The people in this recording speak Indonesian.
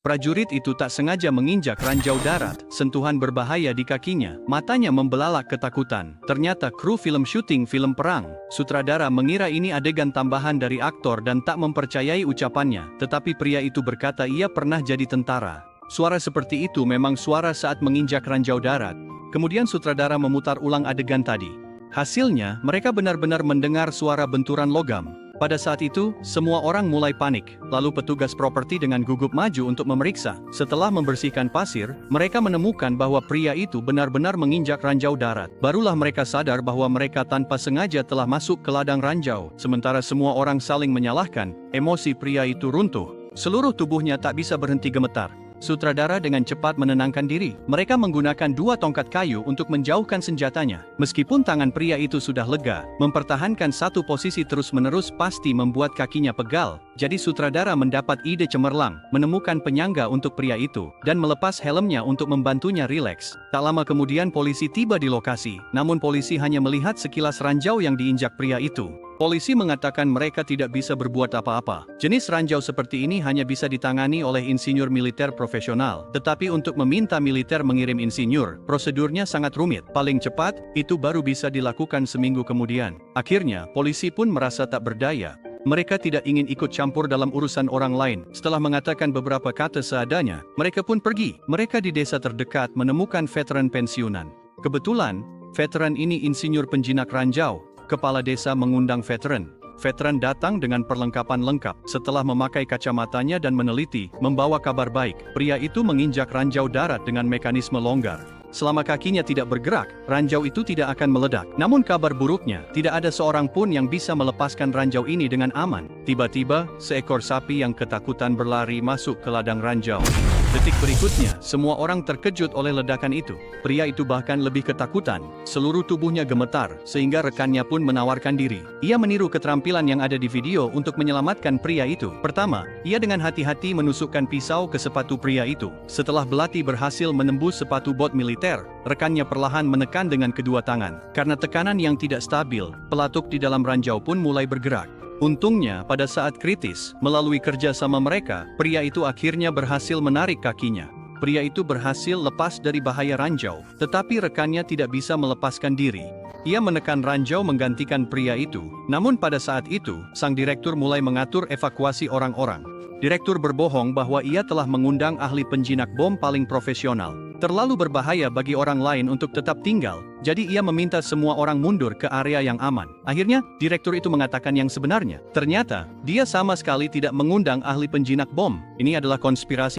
Prajurit itu tak sengaja menginjak ranjau darat, sentuhan berbahaya di kakinya, matanya membelalak ketakutan. Ternyata kru film syuting film perang. Sutradara mengira ini adegan tambahan dari aktor dan tak mempercayai ucapannya, tetapi pria itu berkata ia pernah jadi tentara. Suara seperti itu memang suara saat menginjak ranjau darat. Kemudian sutradara memutar ulang adegan tadi. Hasilnya, mereka benar-benar mendengar suara benturan logam. Pada saat itu, semua orang mulai panik, lalu petugas properti dengan gugup maju untuk memeriksa. Setelah membersihkan pasir, mereka menemukan bahwa pria itu benar-benar menginjak ranjau darat. Barulah mereka sadar bahwa mereka tanpa sengaja telah masuk ke ladang ranjau. Sementara semua orang saling menyalahkan, emosi pria itu runtuh. Seluruh tubuhnya tak bisa berhenti gemetar. Sutradara dengan cepat menenangkan diri. Mereka menggunakan 2 tongkat kayu untuk menjauhkan senjatanya. Meskipun tangan pria itu sudah lega, mempertahankan satu posisi terus-menerus pasti membuat kakinya pegal. Jadi sutradara mendapat ide cemerlang, menemukan penyangga untuk pria itu, dan melepas helmnya untuk membantunya rileks. Tak lama kemudian polisi tiba di lokasi, namun polisi hanya melihat sekilas ranjau yang diinjak pria itu. Polisi mengatakan mereka tidak bisa berbuat apa-apa. Jenis ranjau seperti ini hanya bisa ditangani oleh insinyur militer profesional. Tetapi untuk meminta militer mengirim insinyur, prosedurnya sangat rumit. Paling cepat, itu baru bisa dilakukan seminggu kemudian. Akhirnya, polisi pun merasa tak berdaya. Mereka tidak ingin ikut campur dalam urusan orang lain. Setelah mengatakan beberapa kata seadanya, mereka pun pergi. Mereka di desa terdekat menemukan veteran pensiunan. Kebetulan, veteran ini insinyur penjinak ranjau. Kepala desa mengundang veteran. Veteran datang dengan perlengkapan lengkap. Setelah memakai kacamatanya dan meneliti, membawa kabar baik. Pria itu menginjak ranjau darat dengan mekanisme longgar. Selama kakinya tidak bergerak, ranjau itu tidak akan meledak. Namun kabar buruknya, tidak ada seorang pun yang bisa melepaskan ranjau ini dengan aman. Tiba-tiba, seekor sapi yang ketakutan berlari masuk ke ladang ranjau. Detik berikutnya, semua orang terkejut oleh ledakan itu. Pria itu bahkan lebih ketakutan. Seluruh tubuhnya gemetar, sehingga rekannya pun menawarkan diri. Ia meniru keterampilan yang ada di video untuk menyelamatkan pria itu. Pertama, ia dengan hati-hati menusukkan pisau ke sepatu pria itu. Setelah belati berhasil menembus sepatu bot militer, rekannya perlahan menekan dengan kedua tangan. Karena tekanan yang tidak stabil, pelatuk di dalam ranjau pun mulai bergerak. Untungnya, pada saat kritis, melalui kerja sama mereka, pria itu akhirnya berhasil menarik kakinya. Pria itu berhasil lepas dari bahaya ranjau, tetapi rekannya tidak bisa melepaskan diri. Ia menekan ranjau menggantikan pria itu. Namun pada saat itu, sang direktur mulai mengatur evakuasi orang-orang. Direktur berbohong bahwa ia telah mengundang ahli penjinak bom paling profesional. Terlalu berbahaya bagi orang lain untuk tetap tinggal, jadi ia meminta semua orang mundur ke area yang aman. Akhirnya, direktur itu mengatakan yang sebenarnya. Ternyata, dia sama sekali tidak mengundang ahli penjinak bom. Ini adalah konspirasi